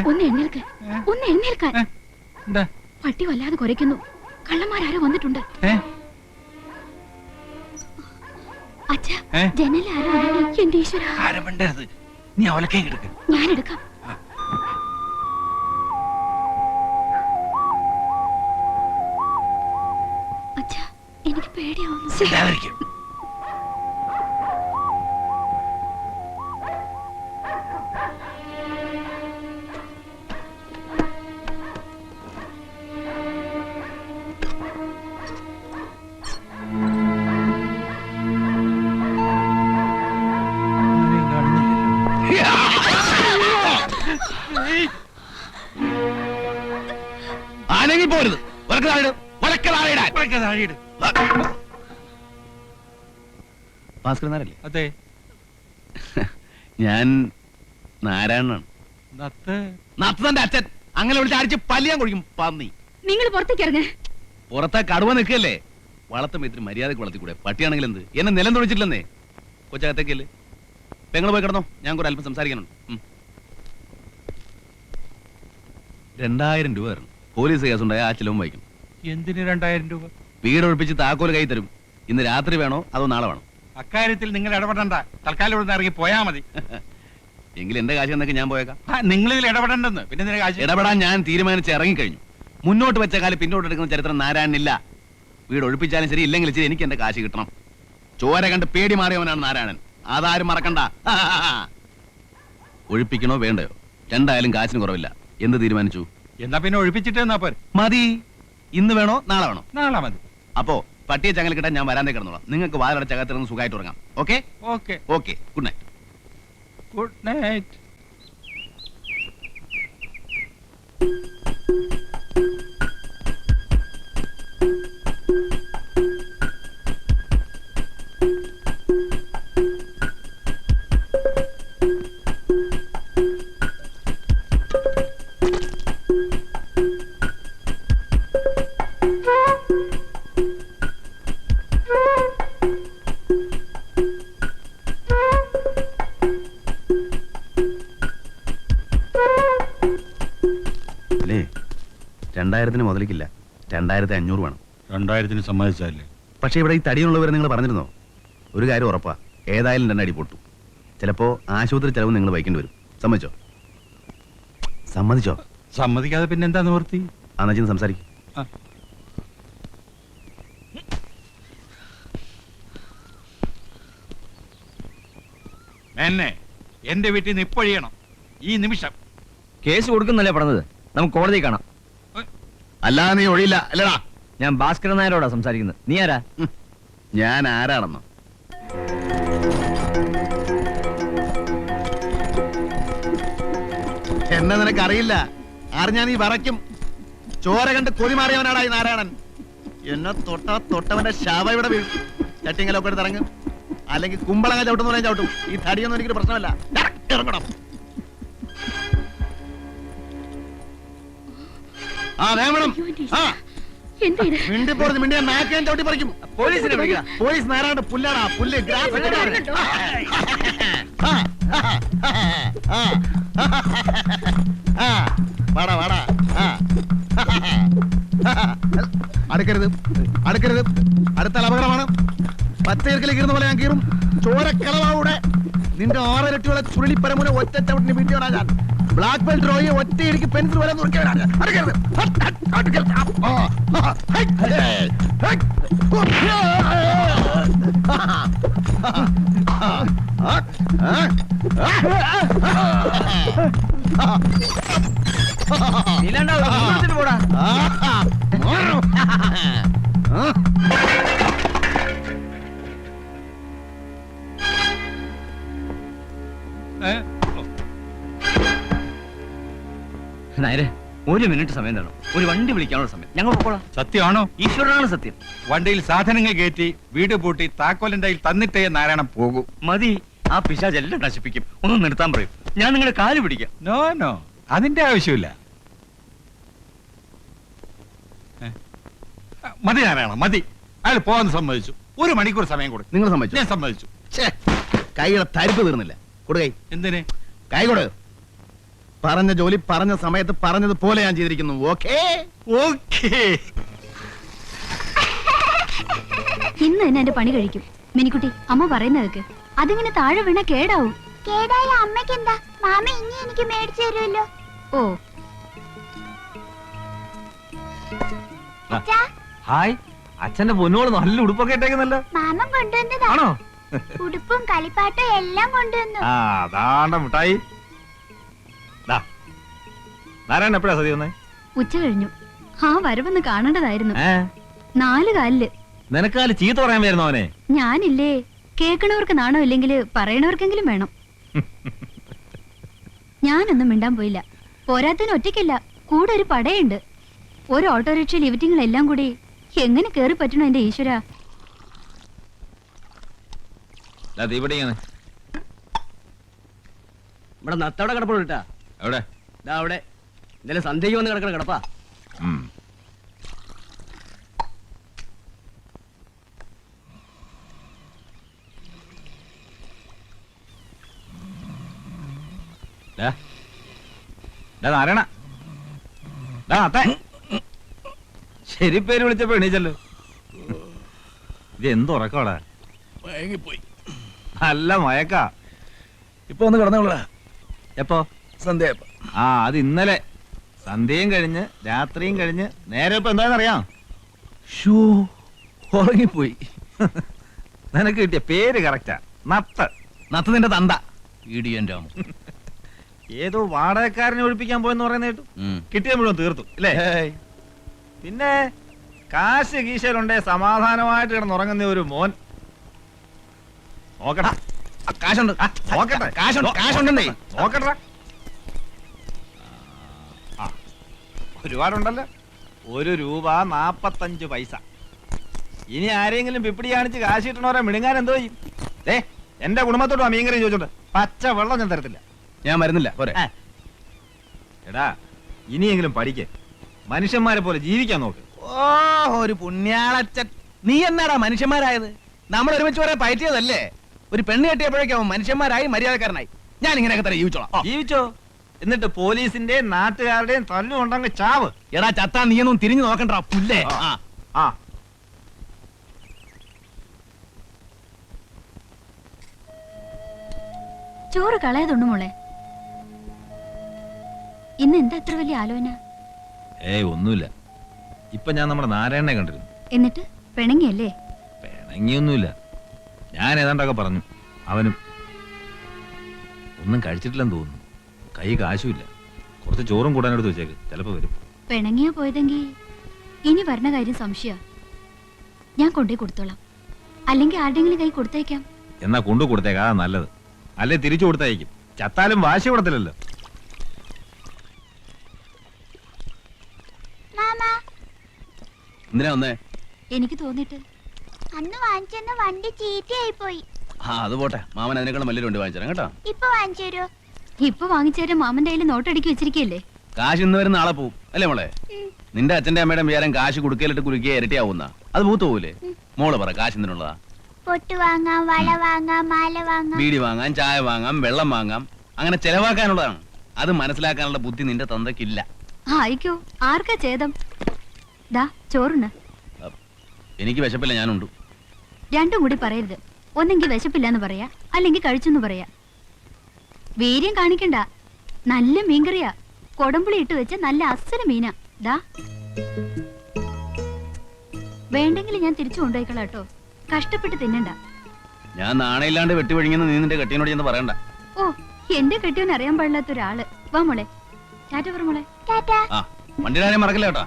ഒന്ന് എഴുന്നേൽക്ക്, ഒന്ന് എഴുന്നേൽക്കാൻ. പട്ടി വല്ലാതെ കുരയ്ക്കുന്നു. കള്ളന്മാരാരോ വന്നിട്ടുണ്ട്. അച്ഛാ, ജനൽ ആരോ അടങ്ങി. എന്റെ ഈശ്വര, നീ അവലക്കേ കിടക്ക്. ഞാനെടുക്കാം. അച്ഛാ, എനിക്ക് പേടിയാവുന്നു. പോരുത്. ഭാസ്കരനാരല്ലേ? അതെ, ഞാൻ നാരായണനാണ്. നത്തന്റെ അച്ഛൻ. അങ്ങനെ വിളിച്ച് അടിച്ച് പല്ലിയാൻ കൊഴിക്കും പന്നി. നിങ്ങൾ പുറത്തേക്ക് ഇറങ്ങ. പുറത്തെ കടുവ നിൽക്കല്ലേ? വളർത്തുമ്പോ ഇത്തിരി മര്യാദക്ക് വളർത്തിക്കൂടെ? പട്ടിയാണെങ്കിൽ എന്ത്? എന്നെ നിലം തൊഴിച്ചിട്ടില്ലെന്നേ. കൊച്ചകത്തേക്കല്ലേ? പെങ്ങൾ പോയി കിടന്നോ, ഞാൻ കൂടെ അല്പം സംസാരിക്കാനുണ്ട്. 2000 രൂപ തരണം. പോലീസ് കേസുണ്ടായ ആ ചിലവും വായിക്കും. എന്തിന് 2000 രൂപ? വീട് ഒഴിപ്പിച്ച് താക്കോല് കൈ തരും. ഇന്ന് രാത്രി വേണോ അതോ നാളെ വേണോ? അക്കാര്യത്തിൽ നിങ്ങൾ ഇടപെടണ്ട. തൽക്കാലം ഇവിടെ ഇറങ്ങി പോയാ മതി. എങ്കിൽ എന്റെ കാശ് എന്നൊക്കെ ഞാൻ പോയേക്കാം. നിങ്ങൾ ഇതിൽ ഇടപെടണ്ടെന്ന്. പിന്നെ കാശ് ഇടപെടാൻ ഞാൻ തീരുമാനിച്ച് ഇറങ്ങിക്കഴിഞ്ഞു. മുന്നോട്ട് വെച്ച കാലം പിന്നോട്ട് എടുക്കുന്ന ചരിത്രം നാരായണനില്ല. വീട് ഒഴിപ്പിച്ചാലും ശരി, ഇല്ലെങ്കിൽ ശരി, എനിക്ക് എന്റെ കാശ് കിട്ടണം. ചോര കണ്ട് പേടി മാറിയവനാണ് നാരായണൻ. അതാരും മറക്കണ്ട. ഒഴിപ്പിക്കണോ വേണ്ടയോ? രണ്ടായാലും കാശിന് കുറവില്ല. എന്ത് തീരുമാനിച്ചു? എന്നാ പിന്നെ ഒഴിപ്പിച്ചിട്ട് മതി. ഇന്ന് വേണോ നാളെ വേണോ? നാളെ മതി. അപ്പോ പട്ടിയെ ചങ്ങല കിട്ടാൻ ഞാൻ വരാന്തേ കിടന്നോളാം. നിങ്ങൾക്ക് വാതിലടച്ചകത്തിരുന്ന് സുഖമായിട്ട് ഉറങ്ങാം. Okay okay okay. Good night. Good night. അല്ലേ, 2000 മുതലിക്കില്ല, 2500 വേണം. 2000 സമ്മതിച്ചല്ലേ? പക്ഷെ ഇവിടെ ഈ തടിയുള്ളവരെ നിങ്ങൾ പറഞ്ഞിരുന്നോ? ഒരു കാര്യം ഉറപ്പാ, ഏതായാലും 2 അടി പൊട്ടു. ചിലപ്പോ ആശുപത്രി ചെലവ് നിങ്ങൾ വഹിക്കേണ്ടി വരും. സമ്മതിച്ചോ? സമ്മതിച്ചോ? സമ്മതിക്കാതെ പിന്നെ എന്താ നിവൃത്തി? അന്നച്ചിന്ന് സംസാരിക്കും. എന്നെ എന്റെ വീട്ടിൽ നിന്ന് ഇപ്പൊഴിയണം ഈ നിമിഷം. കേസ് കൊടുക്കുന്നല്ലേ പറഞ്ഞത്? നമുക്ക് കോടതി കാണാം. അല്ലാതെ നീ ഒഴിയില്ല അല്ലടാ. ഞാൻ ഭാസ്കരൻ നായരോടാ സംസാരിക്കുന്നത്. നീ ആരാ? ഞാൻ ആരാണെന്നോ? എന്നെ നിനക്കറിയില്ല. അറിഞ്ഞാ നീ വറയ്ക്കും. ചോര കണ്ട് കൊതി മാറിയവനാടാ ഈ നാരായണൻ. എന്നെ തൊട്ടവന്റെ ശവ ഇവിടെ വീഴും. ചട്ടിങ്ങലൊക്കെ എടുത്ത് ഇറങ്ങും. അല്ലെങ്കിൽ കുമ്പളങ്ങ ചവിട്ടുന്ന പോലെ ചവിട്ടും. ഈ തടിയൊന്നും എനിക്കൊരു പ്രശ്നമല്ല. ഇറങ്ങണം. മിണ്ടിയ നാക്കാൻ ചവിട്ടി പറിക്കും. പോലീസിനെ വിളിക്കാം. പോലീസ് നേരാണ്ട് പുല്ലാടാ, പുല്ല്. വാടാ വാടാ. അടുക്കരുത് അടുക്കരുത്. അടുത്താൽ അപകടമാണ്. പച്ചയിറക്കിൽ കീറുന്ന പോലെ ഞാൻ കീറും. ചോരക്കളവാവിടെ നിന്റെ 6 ഇരട്ടിയുള്ള ചുരുളിപ്പരമുന ഒറ്റ ചവിട്ടിന് വീട്ടിയോടാ ഞാൻ. ബ്ലാക്ക് ബെൽറ്റ് റോയെ ഒറ്റയിടിക്ക് പെൻസിൽ വരെ നുറുക്കിയവനാണ് ഞാൻ. അടുക്കരുത്. പോടാ. നായരെ, 1 മിനിറ്റ് സമയം തരണം. ഒരു വണ്ടി വിളിക്കാനുള്ള സമയം. ഞങ്ങൾ പോകോളാം. സത്യമാണോ? ഈശ്വരനാണ് സത്യം. വണ്ടിയിൽ സാധനങ്ങൾ കയറ്റി വീട് പൂട്ടി താക്കോലിന്റെ കയ്യിൽ തന്നിട്ടേ നാരായണൻ പോകൂ. മതി. ആ പിശാചെല്ലാം നശിപ്പിക്കും. ഒന്ന് നിർത്താൻ പറയും. ഞാൻ നിങ്ങളുടെ കാല് പിടിക്കാം. നോ നോ, അതിന്റെ ആവശ്യമില്ല. മതി നാരായണ, മതി. അയാൾ പോകാൻ സമ്മതിച്ചു. 1 മണിക്കൂർ സമയം കൊടുക്കും. നിങ്ങൾ സമ്മതിച്ചു? ഞാൻ സമ്മതിച്ചു. കൈയുടെ തരിപ്പ് തീർന്നില്ല. കൊടുകൈ. എന്തിന്? കൈ കൊടു. പറഞ്ഞ ജോലി പറഞ്ഞ സമയത്ത് പറഞ്ഞതുപോലെ ഞാൻ ചെയ്തിരിക്കുന്നു. Okay okay. ഇന്ന് തന്നെ എന്റെ പണി കഴിക്കും. മിനിക്കുട്ടി, അമ്മ പറയുന്നത് കേക്ക്. അതിങ്ങനെ താഴെ വീണ കേടാവും. കേടായ അമ്മയ്ക്ക് എന്താ? മാമ ഇനി എനിക്ക് മേടിച്ചു തരുമല്ലോ. ഓ, അച്ഛാ, ഹായ്, അച്ഛന്റെ പൊന്നോള് നല്ല ഉടുപ്പൊക്കെ ഇട്ടേക്കുന്നല്ലോ. മാമൻ കൊണ്ടുവന്നതാ. ആണോ? ഉടുപ്പും കളിപ്പാട്ടും എല്ലാം കൊണ്ടുവന്നു. ആ അതാണ്ട മിഠായി. നാരായണൻ എപ്പോഴാ സതി വന്നേ? ഉച്ച കഴിഞ്ഞു. ആ വരവൊന്ന് കാണേണ്ടതായിരുന്നു. 4 കാലില്. നിനക്കാല് ചീത്ത പറയാൻ വരുന്നോ അവനെ? ഞാനില്ലേ, കേൾക്കണവർക്ക് നാണോ ഇല്ലെങ്കിൽ പറയണവർക്കെങ്കിലും വേണം. ഞാനൊന്നും മിണ്ടാൻ പോയില്ല. പോരാത്തിന് ഒറ്റയ്ക്കല്ല, കൂടെ ഒരു പടയുണ്ട്. ഒരു ഓട്ടോറിക്ഷ ലിഫ്റ്റിങ്ങളെല്ലാം കൂടി എങ്ങനെ കേറി പറ്റണോ എന്റെ ഈശ്വര. ഇവിടെ നത്തവിടെ കിടപ്പുള്ളൂ കേട്ടാ. എവിടെ? ഇതാ അവിടെ ഇന്നലെ സന്ധ്യയ്ക്ക് വന്ന് കിടക്കണ കിടപ്പാ. നാരായണ, ശരി പേര് വിളിച്ചപ്പോ എണീച്ചല്ലോ. ഇത് എന്തുറക്കോടാ? മയങ്ങിപ്പോയി. നല്ല മയക്കാ. ഇപ്പൊ ഒന്ന് കിടന്നോളാ. എപ്പോ? സന്ധ്യ. ആ അത് ഇന്നലെ സന്ധ്യയും കഴിഞ്ഞ് രാത്രിയും കഴിഞ്ഞ് നേരെ ഇപ്പൊ എന്താണെന്നറിയാം? ഉറങ്ങിപ്പോയി. നിനക്ക് കിട്ടിയ പേര് കറക്റ്റാ, നത്ത്. നത്ത് നിന്റെ തന്ത ഇടിയൻ രാമു. ഏതോ വാടകക്കാരനെ ഒഴിപ്പിക്കാൻ പോയെന്ന് പറയുന്ന കേട്ടു. കിട്ടിയ മുഴുവൻ തീർത്തു അല്ലേ? പിന്നെ കാശ് കീശയിലുണ്ടേ സമാധാനമായിട്ട് കിടന്നുറങ്ങുന്ന ഒരു മോൻ. നോക്കടാ, കാശുണ്ട്. നോക്കട്ടെ, കാശുണ്ടെന്നേ. നോക്കട്ടെ. ഒരുപാടുണ്ടല്ലോ. 1 രൂപ 45 പൈസ. ഇനി ആരെങ്കിലും പിപ്പിടി കാണിച്ച് കാശ് കിട്ടണവരെ മിണുങ്ങാൻ എന്തോ ചെയ്യും? എന്റെ കുടുംബത്തോട് മീൻകറി ചോദിച്ചോണ്ട് പച്ച വെള്ളം ഞാൻ തരത്തില്ല. ഞാൻ വരുന്നില്ല. പോരെ. എടാ, ഇനിയെങ്കിലും പഠിക്കേ, മനുഷ്യന്മാരെ പോലെ ജീവിക്കാൻ നോക്ക്. ഓ, ഒരു പുണ്യാളച്ചൻ. നീ എന്നാടാ മനുഷ്യന്മാരായത്? നമ്മൾ ഒരുമിച്ച് പറയാൻ പറ്റിയതല്ലേ? ഒരു പെണ്ണ് കെട്ടിയപ്പോഴേക്കും മനുഷ്യന്മാരായി മര്യാദക്കാരനായി. ഞാൻ ഇങ്ങനെയൊക്കെ തന്നെ ജീവിച്ചോളാം. ജീവിച്ചോ? എന്നിട്ട് പോലീസിന്റെയും നാട്ടുകാരുടെയും തല്ലുകൊണ്ടങ്ങ് ചാവ്. എടാ ചത്താ, നീയൊന്നും തിരിഞ്ഞു നോക്കണ്ടാ പുല്ലേ. ആ ചോറ് കളയതുണ്ട് മോളെ. ഇന്ന് എന്താ ഇത്ര വലിയ ആലോചന? ഏയ് ഒന്നുമില്ല. ഇപ്പൊ ഞാൻ നമ്മുടെ നാരായണനെ കണ്ടിരുന്നു. എന്നിട്ട് പിണങ്ങിയല്ലേ? പിണങ്ങിയൊന്നുമില്ല. ഞാൻ ഏതാണ്ടൊക്കെ പറഞ്ഞു. അവനും ഒന്നും കഴിച്ചിട്ടില്ലെന്ന് തോന്നുന്നു. കൈ കാശുമില്ല. കുറച്ച് ചോറും കൂടാൻ എടുത്ത് വെച്ചേക്ക്, ചിലപ്പോ വരും. പിണങ്ങിയാ പോയതെങ്കിൽ ഇനി വരണ കാര്യം സംശയ. ഞാൻ കൊണ്ടേ കൊടുത്തോളാം. അല്ലെങ്കിൽ ആരുടെങ്കിലും കൈ കൊടുത്തേക്കാം. എന്നാ കൊണ്ടു കൊടുത്തേക്കാ, അതാ നല്ലത്. അല്ലെ തിരിച്ചു കൊടുത്തയക്കും. ചത്താലും വാശി കൊടുത്തില്ലല്ലോ. മാമ, എന്തിനാ വന്നേ? എനിക്ക് തോന്നിട്ട്. അന്ന് വാങ്ങിച്ചെന്ന വണ്ടി ചീത്തയായി പോയി. അത് പോട്ടെ, മാമൻ അതിനേക്കാളും വലിയൊരു വണ്ടി വാങ്ങിച്ചു കേട്ടോ. ഇപ്പൊ വാങ്ങിച്ചു തരുമോ? ഇപ്പൊ വാങ്ങിച്ചേരാൻ മാമന്റെ കയ്യിൽ നോട്ടടിക്കി വെച്ചിരിക്കല്ലേ? കാശ് ഇന്ന് വരും നാളെ പോവും അല്ലേ മോളെ? നിന്റെ അച്ഛന്റെ അമ്മയുടെ വിചാരം കാശ് കുടുക്കയിലിട്ട് കുലുക്കിയ ഇരട്ടിയാവുന്ന അത് പൂത്തു പോവില്ലേ? മോള് പറ, കാശ് എന്തിനുള്ളതാ? പൊട്ട് വാങ്ങാം, വള വാങ്ങാം, മാല വാങ്ങാം, ബീഡി വാങ്ങാം, ചായ വാങ്ങാം, വെള്ളം വാങ്ങാം. അങ്ങനെ ചെലവാക്കാനുള്ളതാണ്. അത് മനസ്സിലാക്കാനുള്ള ബുദ്ധി നിന്റെ തന്തയ്ക്കില്ല. ആയിക്കോ, ആർക്കാ ഛേദം? ദാ ചോറുണ്ട്. എനിക്ക് വിശപ്പില്ല, ഞാനുണ്ട്. രണ്ടും കൂടി പറയരുത്. ഒന്നെങ്കിൽ വിശപ്പില്ലാന്ന് പറയാ, അല്ലെങ്കിൽ കഴിച്ചെന്ന് പറയാ. വീര്യം കാണിക്കണ്ട. നല്ല മീൻകറിയാ. കൊടമ്പുളി ഇട്ട് വെച്ച നല്ല അസല മീനാ. ദാ വേണ്ടെങ്കിൽ ഞാൻ തിരിച്ചു കൊണ്ടുപോയിക്കളാം കേട്ടോ. കഷ്ടപ്പെട്ട് തിന്നണ്ട. ഞാൻ നാണയില്ലാണ്ട് വെട്ടിവഴിങ്ങുന്ന നീ നിന്റെ കെട്ടിയോട് ചെന്ന് പറയണ്ട. ഓ, എന്റെ കെട്ടിയോന്ന് അറിയാൻ പാടില്ലാത്ത ഒരാള്. വാ മോളെ, ടാറ്റ പറ മോളെ. ടാറ്റാ. ആ, വണ്ടിയുടെ കാര്യം മറക്കില്ല കേട്ടാ.